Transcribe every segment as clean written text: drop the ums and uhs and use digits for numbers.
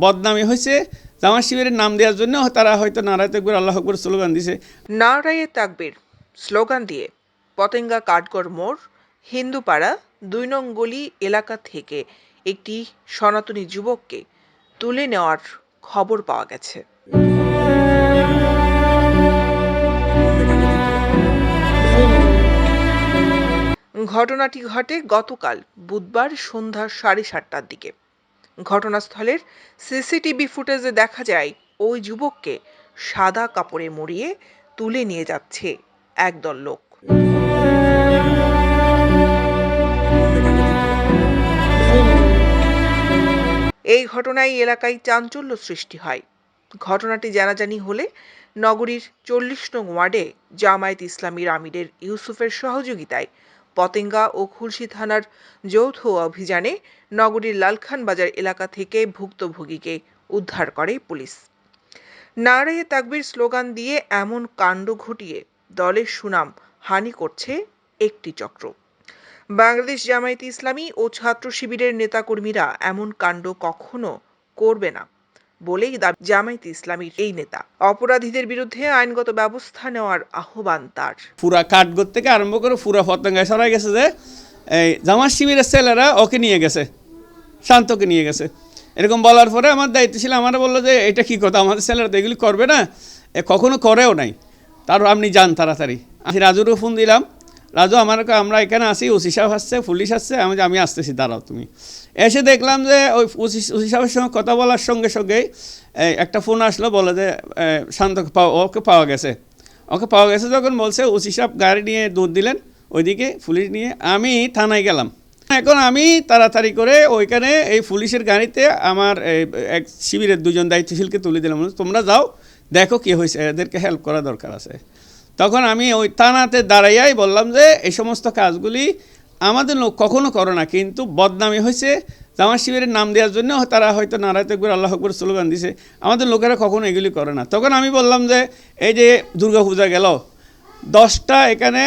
বদনামি হয়েছে। জামাত শিবিরের নাম দেওয়ার জন্য তারা হয়তো নারায়ে তাকবীর আল্লাহু আকবার স্লোগান দিছে। নারায়ে তাকবীর স্লোগান দিয়ে পতেঙ্গা কাঠগড় মোড় হিন্দুপাড়া ২ নং গলি এলাকা থেকে একটি সনাতনী যুবককে তুলে নেওয়ার খবর পাওয়া গেছে। ঘটনাটি ঘটে গতকাল বুধবার সন্ধ্যা 7:30টার দিকে। ঘটনাস্থলের সিসিটিভি ফুটেজে দেখা যায় ওই যুবককে সাদা কাপড়ে মুড়িয়ে তুলে নিয়ে যাচ্ছে একদল লোক। এই ঘটনায় এলাকায় চাঞ্চল্য সৃষ্টি হয়। ঘটনাটি জানাজানি হলে নগরীর 40 নং ওয়ার্ডে জামায়াত ইসলামীর আমিরের ইউসুফের সহযোগিতায় পতেঙ্গা ও খুলশী থানার যৌথ অভিযানে নগরীর লালখান বাজার এলাকা থেকে ভুক্তভোগীকে উদ্ধার করে পুলিশ। নারায়ে তাকবীর স্লোগান দিয়ে এমন কাণ্ড ঘটিয়ে দলের সুনাম হানি করছে একটি চক্র। বাংলাদেশ জামায়াত ইসলামী ও ছাত্র শিবিরের নেতাকর্মীরা এমন কাণ্ড কখনো করবে না বলেই দাবি জামায়াত ইসলামীর এই নেতা। অপরাধীদের বিরুদ্ধে আইনগত ব্যবস্থা নেওয়ার আহ্বান তার। পুরা কাঠগড় থেকে আরম্ভ করে পুরা পতেঙ্গায় সরাই গেছে যে এই জামাত শিবিরের ছেলেরা ওকে নিয়ে গেছে, শান্তকে নিয়ে গেছে। এরকম বলার পরে আমার দায়িত্বশীল আমার বললো যে এটা কী কথা, আমাদের ছেলেরা তো এগুলি করবে না, কখনো করেও নাই, তার আপনি যান তাড়াতাড়ি। আমি রাজুরও ফোন দিলাম, রাজু আমরা এখানে আসি, ওসি সাহেব আসছে, পুলিশ আসছে, আমি আসতেছি, দাঁড়াও তুমি। এসে দেখলাম যে ওই ওসি সাহেবের সঙ্গে কথা বলার সঙ্গে সঙ্গেই একটা ফোন আসলো, বলে যে শান্ত ওকে পাওয়া গেছে। যখন বলছে ওসি সাহেব গাড়ি নিয়ে দৌড় দিলেন ওইদিকে, পুলিশ নিয়ে আমি থানায় গেলাম। এখন আমি তাড়াতাড়ি করে ওইখানে এই পুলিশের গাড়িতে আমার এক শিবিরের 2জন দায়িত্বশীলকে তুলে দিলাম, তোমরা যাও দেখো কী হয়েছে, এদেরকে হেল্প করা দরকার আছে। তখন আমি ওই থানাতে দাঁড়াইয়াই বললাম যে এই সমস্ত কাজগুলি আমাদের লোক কখনো করে না, কিন্তু বদনামি হয়েছে, জামাত শিবিরের নাম দেওয়ার জন্য তারা হয়তো নারায়ে তাকবীর আল্লাহু আকবার স্লোগান দিছে, আমাদের লোকেরা কখনো এগুলি করে না। তখন আমি বললাম যে এই যে দুর্গাপূজা গেল, 10টা এখানে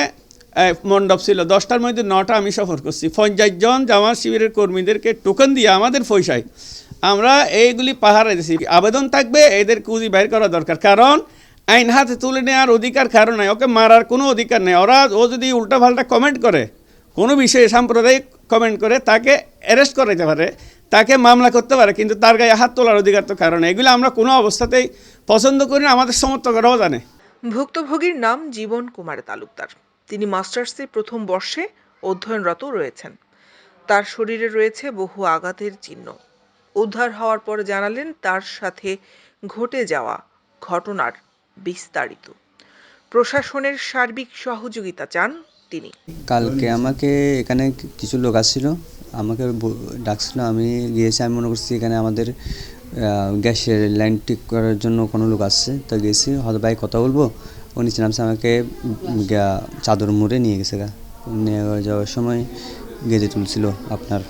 মণ্ডপ ছিল, 10টার মধ্যে 9টা আমি সফর করছি, 50 জন জামাত শিবিরের কর্মীদেরকে টোকেন দিয়ে আমাদের পয়সায় আমরা এইগুলি পাহারা দিয়েছি। আবেদন থাকবে এদের কুজি বাইর করা দরকার, কারণ আইন হাতে তুলে নেওয়ার অধিকার কারণ নাই, ওকে মারার কোনো অধিকার নেই। ও যদি উল্টাপাল্টা কমেন্ট করে, কোনো বিষয়ে সাম্প্রদায়িক কমেন্ট করে, তাকে অ্যারেস্ট করাইতে পারে, তাকে মামলা করতে পারে, কিন্তু তার গায়ে হাত তোলার অধিকার তো কারণ এগুলো আমরা কোনো অবস্থাতেই পছন্দ করি না, আমাদের সমর্থকরাও জানে। ভুক্তভোগীর নাম জীবন কুমার তালুকদার। তিনি মাস্টার্সের প্রথম বর্ষে অধ্যয়নরত রয়েছেন। তার শরীরে রয়েছে বহু আঘাতের চিহ্ন। উদ্ধার হওয়ার পর জানালেন তার সাথে ঘটে যাওয়া ঘটনার বিস্তারিত। প্রশাসনের সার্বিক সহযোগিতা চান তিনি। কালকে আমাকে এখানে কিছু লোক আসছিল, আমাকে ডাকছিল, আমি গিয়েছি। আমি মনে করছি এখানে আমাদের গ্যাসের লাইন ঠিক করার জন্য কোনো লোক আসছে, তো গেছি, হয়তো ভাই কথা বলবো। ও নিচে নামছে, আমাকে চাদর মুড়ে নিয়ে গেছে। নিয়ে যাওয়ার সময় গেঁদে তুলছিল, আপনার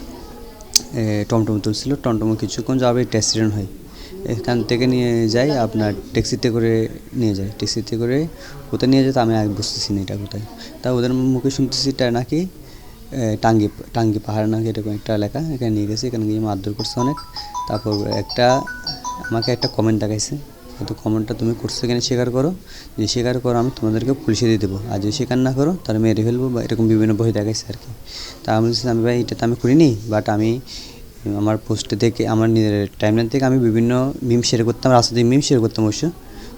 টমটম তুলছিল। টমটমে কিছুক্ষণ যাবে একটা অ্যাক্সিডেন্ট হয়, এখান থেকে নিয়ে যাই, আপনার ট্যাক্সিতে করে নিয়ে যায়। ট্যাক্সিতে করে কোথায় নিয়ে যায় তা আমি আগে বুঝতেছি না এটা কোথায়। তা ওদের মুখে শুনতেছি এটা নাকি টাঙ্গি পাহাড় নাকি এরকম একটা এলাকা, এখানে নিয়ে গেছে। এখানে গিয়ে মারধর করছে অনেক। তারপর আমাকে একটা কমেন্ট দেখাইছে, তো কমেন্টটা তুমি করছো এখানে স্বীকার করো, যে স্বীকার করো আমি তোমাদেরকে পুলিশে দিয়ে দেবো, আর যদি স্বীকার না করো তাহলে মেরে ফেলবো, বা এরকম বিভিন্ন বই দেখাইছে আর কি। তা আমি বলছি আমি ভাই এটা তো আমি করিনি, বাট আমি আমার পোস্টে থেকে আমার নিজের টাইমলাইন থেকে আমি বিভিন্ন মিম শেয়ার করতাম, রাস্তাতে মিম শেয়ার করতাম, অবশ্য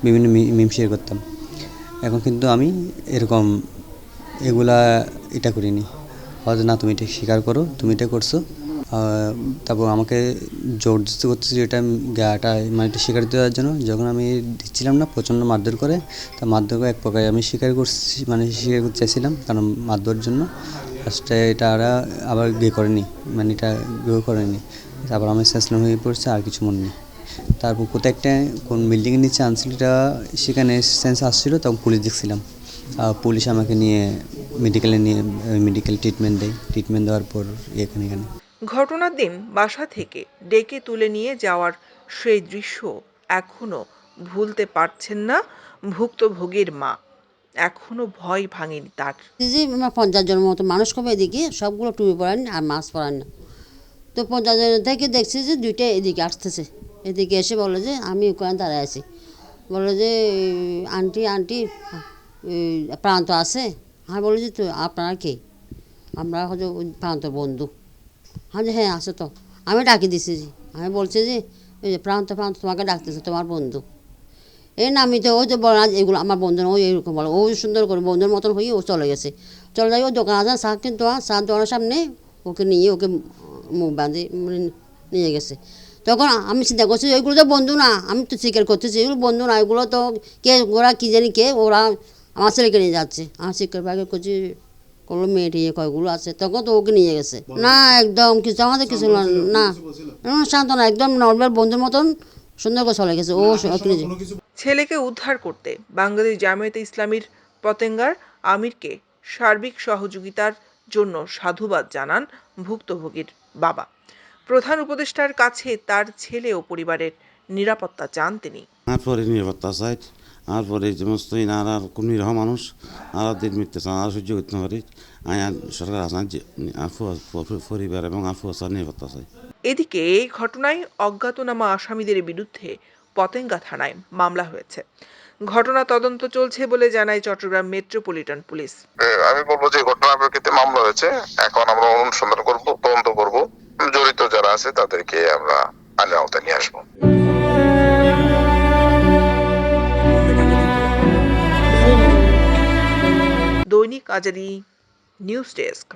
বিভিন্ন মিম শেয়ার করতাম। এখন কিন্তু আমি এরকম এটা করিনি। হয়তো না তুমি এটা স্বীকার করো, তুমি এটা করছো। তারপর আমাকে জোর দিতে করতেছি এটা গাটা মানে এটা স্বীকার দেওয়ার জন্য। যখন আমি দিচ্ছিলাম না, প্রচণ্ড মারধর করে। তা মারধর করে এক প্রকার আমি স্বীকার করতে চাইছিলাম, কারণ মারধর জন্য। ফার্স্টে এটা আবার করেনি, মানে এটা করেনি। তারপর আমি শেষলাম হয়ে পড়ছে, আর কিছু মনে নেই। তারপর কোথায় একটা কোন বিল্ডিংয়ের নিচে আনছিল, এটা সেখানে সেন্স আসছিলো, তখন পুলিশ দেখছিলাম। পুলিশ আমাকে নিয়ে মেডিকেল ট্রিটমেন্ট দেওয়ার পর এখানে ঘটনার দিন বাসা থেকে ডেকে তুলে নিয়ে যাওয়ার সেই দৃশ্য এখনো ভুলতে পারছেন না ভুক্তভোগীর মা। এখনো ভয় ভাঙেনি তার। 50 জনের মতো মানুষ কবে এদিকে, সবগুলো টুপি পরান আর মাস্ক পরান না। তো 50 জনের থেকে দেখছি যে 2টা এদিকে আসতেছে, এদিকে এসে বললো যে আমি ওখানে দাঁড়ায় আছি, বললো যে আন্টি আন্টি প্রান্ত আছে? আমি বললো যে তো আপনারা কে? আমরা হচ্ছে ওই প্রান্ত বন্ধু। আমি যে হ্যাঁ আসো তো। আমি ডাকি দিছি, আমি বলছি যে ওই যে প্রান্ত প্রান্ত তোমাকে ডাকতেছে, তোমার বন্ধু। এই না আমি তো ওই যে বলো এগুলো আমার বন্ধু না, ওই এরকম বলো, ওই সুন্দর করে বন্ধুর মতন হয়ে ও চলে গেছে। চলে যাই ওই দোকান আছে চা কিন্তু চা দোকানের সামনে, ওকে নিয়ে ওকে মুখ বাঁধে নিয়ে গেছে। তখন আমি চিন্তা করছি ওইগুলো তো বন্ধু না, আমি তো স্বীকার করতেছি এগুলো বন্ধু না, এগুলো তো কে ওরা কী জানি কে, ওরা আমার ছেলেকে নিয়ে যাচ্ছে। আমার স্বীকার বাগে করছি কোনো মেয়েটি কয়গুলো আছে, তখন তো ওকে নিয়ে গেছে। না একদম কিছু আমাদের কিছু না, না শান্ত না, একদম নর্মাল বন্ধুর মতন সুন্দর করে চলে গেছে ও ওকে নিয়ে। ছেলেকে উদ্ধার করতে বাংলাদেশ জামায়াতে ইসলামীর পতেঙ্গার আমিরকে সার্বিক সহযোগিতার জন্য সাধুবাদ জানান ভুক্তভোগীর বাবা। প্রধান উপদেষ্টার কাছে তার ছেলে ও পরিবারের নিরাপত্তা চান তিনি। আর পরে নিরাপত্তা চাই, আর পরে এই সমস্ত আর কোন নিরহ মানুষ আর দিন মিথ্যে চান আর সহ্য করতে পারি। আর সরকার আসান পরিবার এবং আর ফুয়াশার নিরাপত্তা চাই। এদিকে এই ঘটনায় অজ্ঞাতনামা আসামিদের বিরুদ্ধে পতেঙ্গা থানায় মামলা হয়েছে। ঘটনা তদন্ত চলছে বলে জানায় চট্টগ্রাম মেট্রোপলিটন পুলিশ। আমি বলবো যে ঘটনার প্রেক্ষিতে মামলা হয়েছে, এখন আমরা অনুসন্ধান করব, তদন্ত করব, জড়িত যারা আছে তাদেরকে আমরা আইনের আওতায় নিয়ে আসবো। দৈনিক আজাদী নিউজ ডেস্ক।